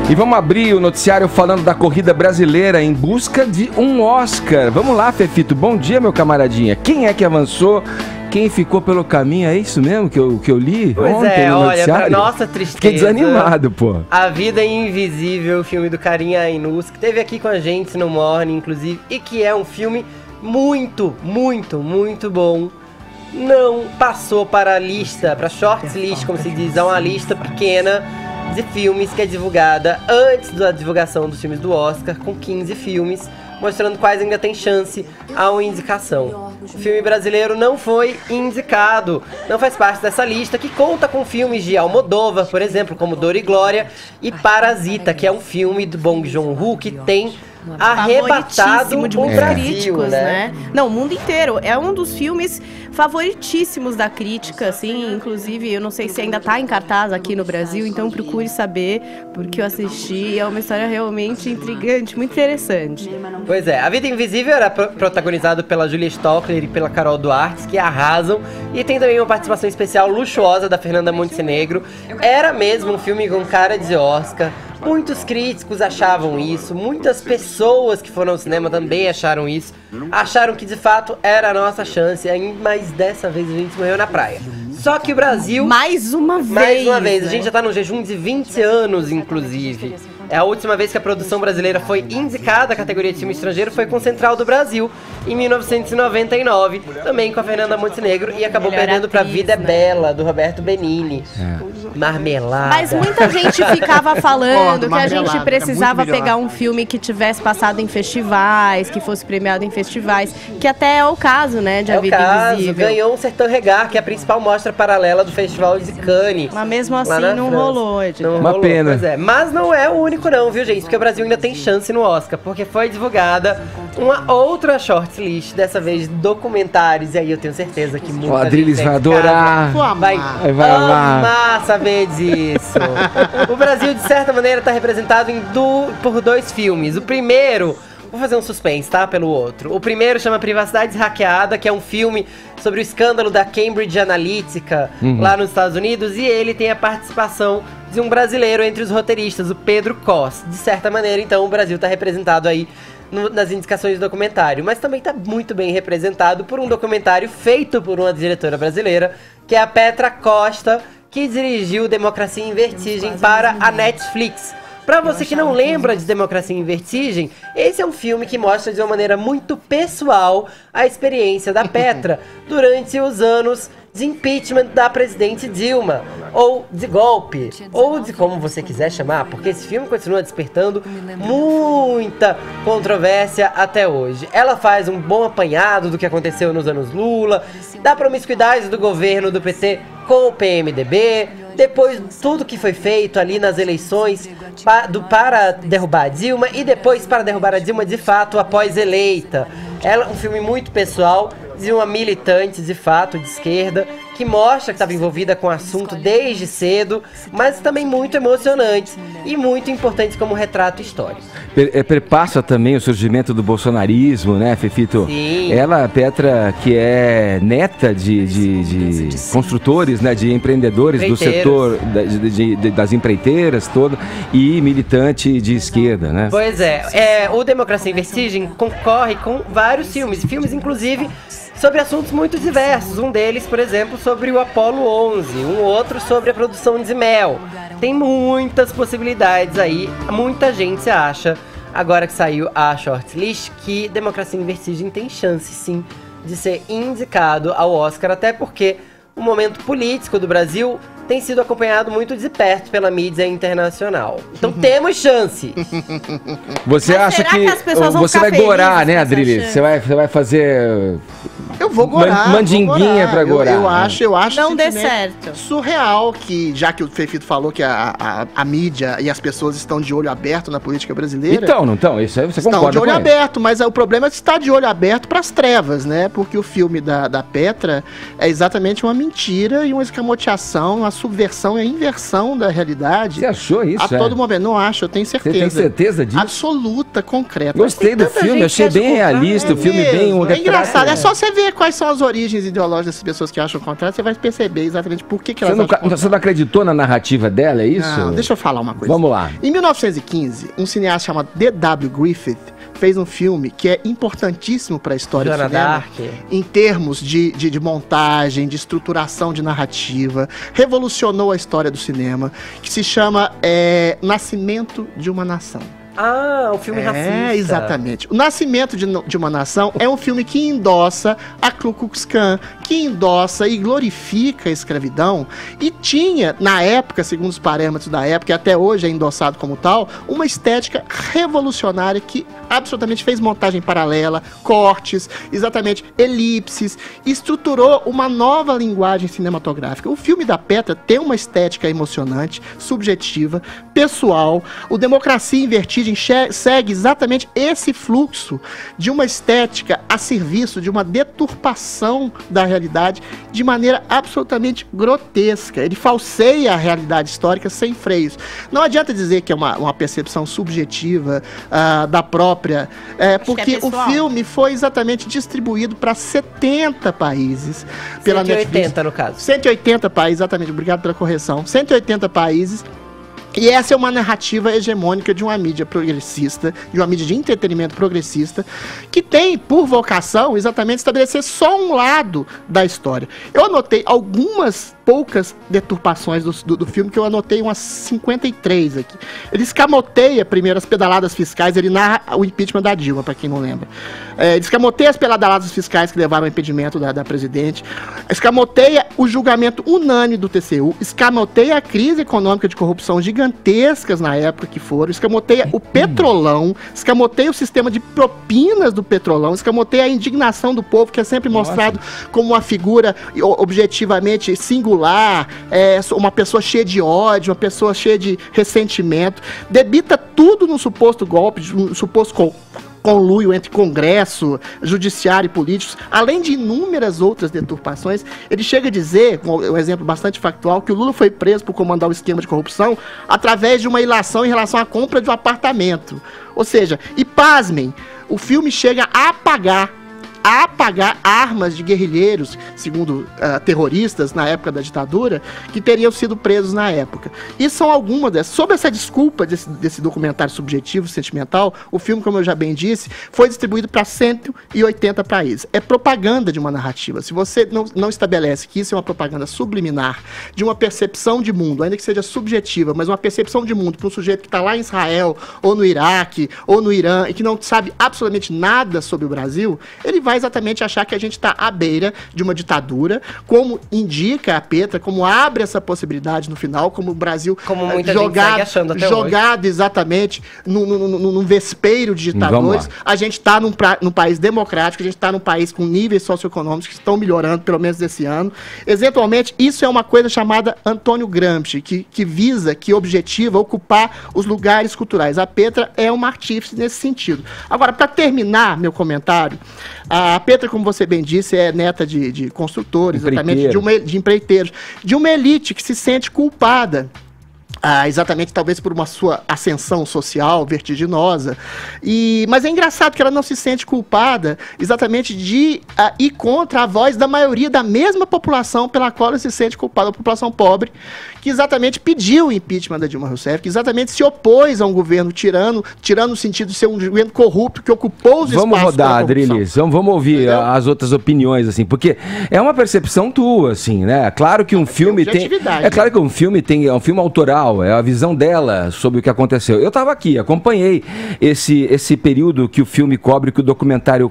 E vamos abrir o noticiário falando da corrida brasileira em busca de um Oscar. Vamos lá, Fefito. Bom dia, meu camaradinha. Quem é que avançou? Quem ficou pelo caminho? É isso mesmo que eu li pois ontem no noticiário? Pra nossa tristeza. Fiquei desanimado, pô. A Vida Invisível, o filme do Karim Ainus, que esteve aqui com a gente no Morning, inclusive, e que é um filme muito, muito, muito bom. Não passou para a lista, para a shorts list, como se diz, é uma lista pequena de filmes que é divulgada antes da divulgação dos filmes do Oscar, com 15 filmes, mostrando quais ainda tem chance a uma indicação. O filme brasileiro não foi indicado, não faz parte dessa lista, que conta com filmes de Almodóvar, por exemplo, como Dor e Glória, e Parasita, que é um filme do Bong Joon-ho que tem arrebatado de o muitos Brasil, críticos, né? Não, o mundo inteiro. É um dos filmes favoritíssimos da crítica, assim. Inclusive, eu não sei se ainda tá em cartaz aqui no Brasil, então procure saber, porque eu assisti. É uma história realmente intrigante, muito interessante. Pois é, A Vida Invisível era protagonizado pela Julia Stockler e pela Carol Duarte, que arrasam. E tem também uma participação especial luxuosa da Fernanda Montenegro. Era mesmo um filme com cara de Oscar. Muitos críticos achavam isso, muitas pessoas que foram ao cinema também acharam isso. Acharam que de fato era a nossa chance, mas dessa vez a gente morreu na praia. Só que o Brasil... Mais uma vez, a gente já tá num jejum de 20 anos, inclusive. É a última vez que a produção brasileira foi indicada à categoria de filme estrangeiro foi com Central do Brasil, em 1999, também com a Fernanda Montenegro, e acabou perdendo pra Vida é Bela, do Roberto Benigni. Marmelada. Mas muita gente ficava falando que a gente precisava pegar um filme que tivesse passado em festivais, que fosse premiado em festivais, que até é o caso, né, de A Vida Invisível. Ganhou um Sertão Regar, que é a principal mostra paralela do Festival de Cannes. Mas mesmo assim não rolou, Edgar. Uma pena. Pois é. Mas não é o único não, viu, gente? Porque o Brasil ainda tem chance no Oscar, porque foi divulgada uma outra shortlist, dessa vez documentários, e aí eu tenho certeza que muita O Adriles vai adorar. Vai amar saber disso. O Brasil, de certa maneira, está representado por dois filmes. O primeiro... Vou fazer um suspense, tá? Pelo outro. O primeiro chama Privacidade Hackeada, que é um filme sobre o escândalo da Cambridge Analytica, lá nos Estados Unidos, e ele tem a participação de um brasileiro entre os roteiristas, o Pedro Cos. De certa maneira, então, o Brasil tá representado aí nas indicações do documentário, mas também tá muito bem representado por um documentário feito por uma diretora brasileira, que é a Petra Costa, que dirigiu Democracia em Vertigem para a Netflix. Pra você que não lembra de Democracia em Vertigem, esse é um filme que mostra de uma maneira muito pessoal a experiência da Petra durante os anos de impeachment da presidente Dilma, ou de golpe, ou de como você quiser chamar, porque esse filme continua despertando muita controvérsia até hoje. Ela faz um bom apanhado do que aconteceu nos anos Lula, da promiscuidade do governo do PT com o PMDB, depois tudo que foi feito ali nas eleições para derrubar a Dilma e depois para derrubar a Dilma de fato após eleita. Ela é um filme muito pessoal de uma militante de fato de esquerda que mostra que estava envolvida com o assunto desde cedo, mas também muito emocionante e muito importante como retrato histórico. Perpassa também o surgimento do bolsonarismo, né, Fefito? Sim. Ela, Petra, que é neta de construtores, né, de empreendedores do setor das empreiteiras toda, e militante de esquerda, né? Pois é, o Democracia em Vertigem concorre com vários filmes inclusive sobre assuntos muito diversos. Um deles, por exemplo, sobre o Apollo 11, um outro sobre a produção de mel. Tem muitas possibilidades aí, muita gente acha, agora que saiu a shortlist, que Democracia em Vertigem tem chance, sim, de ser indicado ao Oscar, até porque o momento político do Brasil tem sido acompanhado muito de perto pela mídia internacional. Então temos chance. Você acha que as pessoas vão você ficar vai gorar, felizes né, com essa Adriles? chance? Você vai fazer... Eu vou gorar. Mandinguinha pra gorar. Eu acho Não dê simplesmente certo. surreal que, já que o Fefito falou que a mídia e as pessoas estão de olho aberto na política brasileira. Então, não estão? Isso aí você Estão concorda de olho com ele? aberto, mas o problema é estar de olho aberto para as trevas, né? Porque o filme da Petra é exatamente uma mentira e uma escamoteação, uma subversão e a inversão da realidade. Você achou isso? A todo momento. Não acho, eu tenho certeza. Você tem certeza disso? Absoluta, concreta. Gostei do filme, achei bem realista, o filme bem... É engraçado, é só você ver quais são as origens ideológicas dessas pessoas que acham o contrário, você vai perceber exatamente por que elas acham o contrário. Você não acreditou na narrativa dela, é isso? Não, deixa eu falar uma coisa. Vamos lá. Em 1915, um cineasta chamado D.W. Griffith fez um filme que é importantíssimo para a história do cinema, em termos de montagem, de estruturação de narrativa, revolucionou a história do cinema, que se chama Nascimento de uma Nação. Ah, o filme racista. É, exatamente. O Nascimento de uma Nação é um filme que endossa a Ku Klux Klan, que endossa e glorifica a escravidão, e tinha, na época, segundo os parâmetros da época, e até hoje é endossado como tal, uma estética revolucionária que absolutamente fez montagem paralela, cortes, exatamente, elipses, estruturou uma nova linguagem cinematográfica. O filme da Petra tem uma estética emocionante, subjetiva, pessoal. O Democracia em Vertigem segue exatamente esse fluxo de uma estética a serviço de uma deturpação da realidade de maneira absolutamente grotesca. Ele falseia a realidade histórica sem freios. Não adianta dizer que é uma percepção subjetiva da própria, porque o filme foi exatamente distribuído para 70 países pela 180 Netflix. no caso. 180 países, exatamente, obrigado pela correção. 180 países. E essa é uma narrativa hegemônica de uma mídia progressista, de uma mídia de entretenimento progressista, que tem por vocação exatamente estabelecer só um lado da história. Eu anotei algumas poucas deturpações do filme, que eu anotei umas 53 aqui. Ele escamoteia primeiro as pedaladas fiscais, ele narra o impeachment da Dilma, para quem não lembra. Ele escamoteia as pedaladas fiscais que levaram ao impedimento da presidente, escamoteia o julgamento unânime do TCU, escamoteia a crise econômica de corrupção gigantescas na época que foram, escamoteia o petrolão, escamoteia o sistema de propinas do petrolão, escamoteia a indignação do povo, que é sempre mostrado como uma figura objetivamente singular, uma pessoa cheia de ódio, uma pessoa cheia de ressentimento, debita tudo no suposto golpe, no suposto conluio entre Congresso, Judiciário e políticos, além de inúmeras outras deturpações. Ele chega a dizer, um exemplo bastante factual, que o Lula foi preso por comandar o esquema de corrupção através de uma ilação em relação à compra de um apartamento. Ou seja, e pasmem, o filme chega a apagar armas de guerrilheiros, segundo terroristas na época da ditadura, que teriam sido presos na época. E são algumas dessas. Sob essa desculpa desse documentário subjetivo, sentimental, o filme, como eu já bem disse, foi distribuído para 180 países. É propaganda de uma narrativa. Se você não estabelece que isso é uma propaganda subliminar, de uma percepção de mundo, ainda que seja subjetiva, mas uma percepção de mundo para um sujeito que está lá em Israel, ou no Iraque, ou no Irã, e que não sabe absolutamente nada sobre o Brasil, ele vai exatamente achar que a gente está à beira de uma ditadura, como indica a Petra, como abre essa possibilidade no final, como o Brasil jogado exatamente num vespeiro de ditadores. A gente está num país democrático, a gente está num país com níveis socioeconômicos que estão melhorando, pelo menos desse ano. Eventualmente, isso é uma coisa chamada Antônio Gramsci, que visa, que objetiva ocupar os lugares culturais. A Petra é uma artífice nesse sentido. Agora, para terminar meu comentário, a Petra, como você bem disse, é neta de construtores, exatamente, de empreiteiros, de uma elite que se sente culpada. Exatamente, talvez por uma sua ascensão social vertiginosa. Mas é engraçado que ela não se sente culpada exatamente de ir contra a voz da maioria da mesma população pela qual ela se sente culpada, a população pobre, que exatamente pediu o impeachment da Dilma Rousseff, que exatamente se opôs a um governo tirano no sentido de ser um governo corrupto que ocupou os espaços. Vamos rodar, Adrilis, vamos ouvir. Entendeu? As outras opiniões, assim, porque é uma percepção tua, assim, né? Claro que um filme tem... É claro que um filme é um filme autoral, é a visão dela sobre o que aconteceu. Eu estava aqui, acompanhei esse período que o filme cobre, que o documentário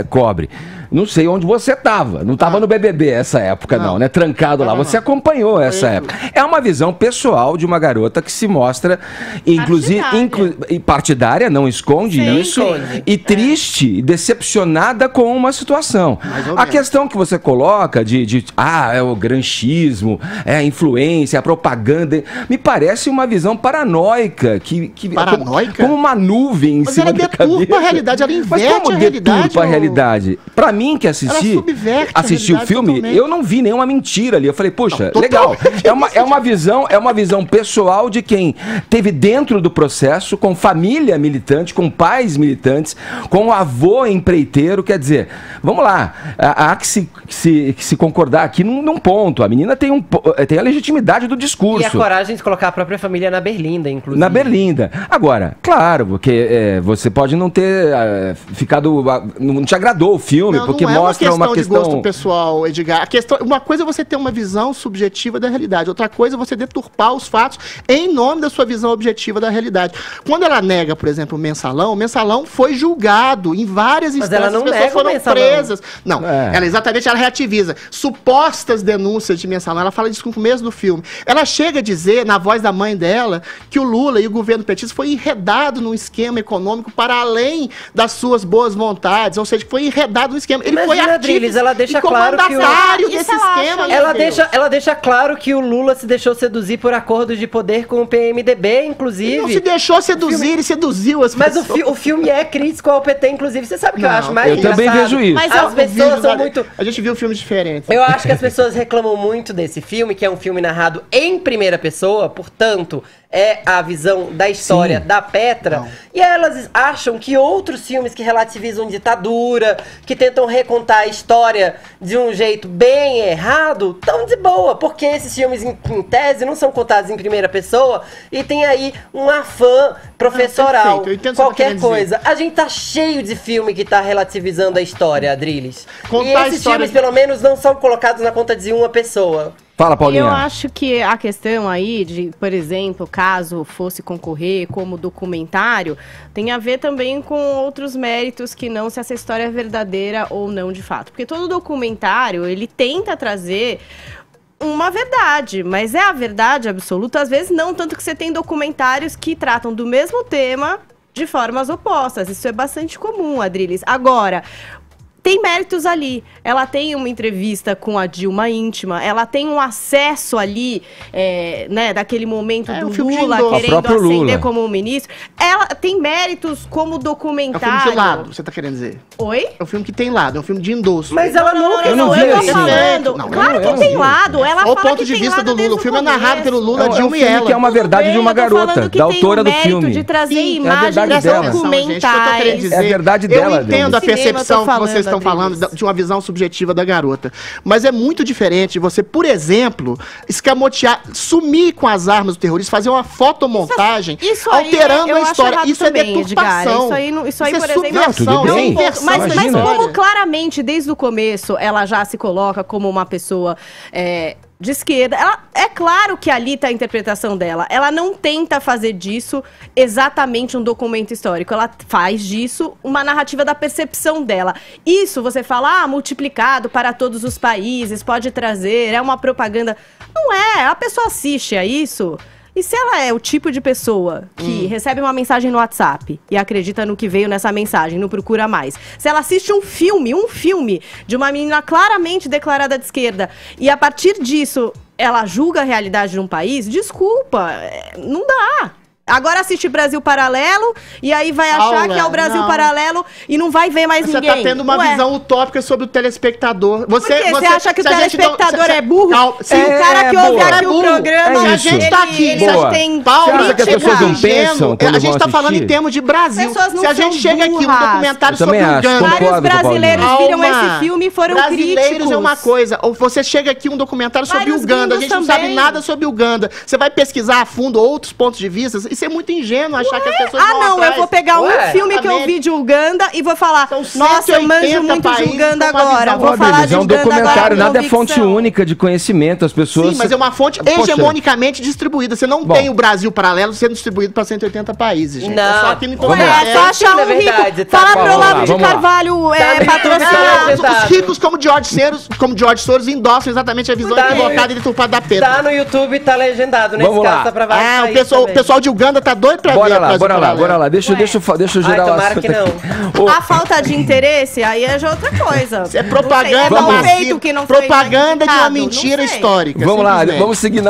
cobre. Não sei onde você estava. Não estava no BBB essa época, não, né? Trancado lá. Você acompanhou essa época. É uma visão pessoal de uma garota que se mostra, inclusive, partidária, não esconde isso, e triste, decepcionada com uma situação. A questão que você coloca é o granchismo, é a influência, a propaganda, me parece uma visão paranoica. Paranoica? Como uma nuvem em cima da cabeça. Mas ela deturpa a realidade, ela inverte a realidade. Deturpa a realidade. Pra mim que assisti o filme, totalmente. eu não vi nenhuma mentira ali. Eu falei, poxa, legal. É uma visão pessoal de quem teve dentro do processo, com família militante, com pais militantes, com um avô empreiteiro. Quer dizer, vamos lá, há que se concordar aqui num ponto. A menina tem a legitimidade do discurso. E a coragem de colocar a própria família na berlinda, inclusive. Na berlinda. Agora, claro, porque você pode não ter ficado... Não te agradou o filme, porque mostra uma questão... de gosto pessoal, Edgar. Uma coisa é você ter uma visão subjetiva da realidade, outra coisa é você deturpar os fatos em nome da sua visão objetiva da realidade. Quando ela nega, por exemplo, o Mensalão foi julgado em várias instâncias, ela não as pessoas foram presas. Não, ela reativiza supostas denúncias de Mensalão, ela fala disso no começo do filme. Ela chega a dizer, na voz da mãe dela, que o Lula e o governo petista foi enredado num esquema econômico para além das suas boas vontades, ou seja, foi enredado no esquema. Ele foi artífice, ela deixa claro que desse esquema. Ela deixa claro que o Lula se deixou seduzir por acordos de poder com o PMDB, inclusive. Ele não se deixou seduzir, ele seduziu as pessoas. Mas o filme é crítico ao PT, inclusive. Você sabe o que eu acho mais engraçado? Eu também vejo isso. Mas as pessoas são muito... A gente viu filmes diferentes. Eu acho que as pessoas reclamam muito desse filme, que é um filme narrado em primeira pessoa, portanto, é a visão da história da Petra. Não. E elas acham que outros filmes que relativizam ditadura, que tentam recontar a história de um jeito bem errado, estão de boa, porque esses filmes, em tese, não são contados em primeira pessoa e tem aí um afã professoral, qualquer coisa. A gente tá cheio de filme que tá relativizando a história, Adriles. E esses filmes, pelo menos, não são colocados na conta de uma pessoa. Fala, Paulinha. Eu acho que a questão aí de, por exemplo, caso fosse concorrer como documentário, tem a ver também com outros méritos que não se essa história é verdadeira ou não de fato. Porque todo documentário, ele tenta trazer uma verdade, mas é a verdade absoluta, às vezes não, tanto que você tem documentários que tratam do mesmo tema de formas opostas. Isso é bastante comum, Adriles. Agora, tem méritos ali. Ela tem uma entrevista com a Dilma íntima, ela tem um acesso ali, né, daquele momento do Lula querendo ascender Lula como ministro. Ela tem méritos como documentário. É um filme de lado, você tá querendo dizer? Oi? É um filme que tem lado, é um filme de endosso. Mas ela não... Eu não vi assim. Claro que tem lado. Ela fala o ponto de vista do Lula. O filme é narrado pelo Lula, Dilma e ela. Que é uma verdade de uma garota, da autora do filme. De trazer imagens documentais. É a verdade dela. Eu entendo a percepção que vocês estão falando de uma visão subjetiva da garota. Mas é muito diferente você, por exemplo, escamotear, sumir com as armas do terrorista, fazer uma fotomontagem alterando a história. Isso é deturpação. Isso aí, por exemplo, mas como claramente, desde o começo, ela já se coloca como uma pessoa... de esquerda, é claro que ali está a interpretação dela. Ela não tenta fazer disso exatamente um documento histórico. Ela faz disso uma narrativa da percepção dela. Isso, você fala, multiplicado para todos os países, pode trazer, é uma propaganda. Não é, a pessoa assiste a isso... E se ela é o tipo de pessoa que recebe uma mensagem no WhatsApp e acredita no que veio nessa mensagem, não procura mais. Se ela assiste um filme de uma menina claramente declarada de esquerda e a partir disso ela julga a realidade de um país, desculpa, não dá. Agora assiste Brasil Paralelo e aí vai achar que é o Brasil Paralelo e não vai ver mais ninguém. Você tá tendo uma visão utópica sobre o telespectador. Você acha que o telespectador é burro? Se o cara que ouve aqui o programa, a gente tá aqui. Você acha que as pessoas não pensam? A gente tá falando em termos de Brasil. Se a gente chega aqui, um documentário sobre Uganda. Vários brasileiros viram esse filme e foram críticos. Brasileiros é uma coisa. Ou você chega aqui, um documentário sobre Uganda. A gente não sabe nada sobre Uganda. Você vai pesquisar a fundo outros pontos de vista. Isso é muito ingênuo achar que as pessoas vão atrás. Eu vou pegar um filme que eu vi de Uganda e vou falar, nossa, eu manjo muito de Uganda agora. Vou falar de Uganda agora. É um documentário, nada é fonte única de conhecimento, as pessoas... Sim, mas é uma fonte hegemonicamente distribuída. Você não tem o Brasil Paralelo sendo distribuído para 180 países, gente. Não. É só aqui no É só achar um rico. Fala pro Olavo de Carvalho patrocinar. Os ricos como George Soros endossam exatamente a visão equivocada e deturpada da Petra. Tá no YouTube, tá legendado nesse caso, tá pra vários o pessoal de Uganda tá doido pra ver. Bora lá. Deixa eu gerar o assunto que não. A falta de interesse, aí é já outra coisa. É propaganda massiva. Propaganda de uma mentira histórica. Vamos lá, vamos seguir.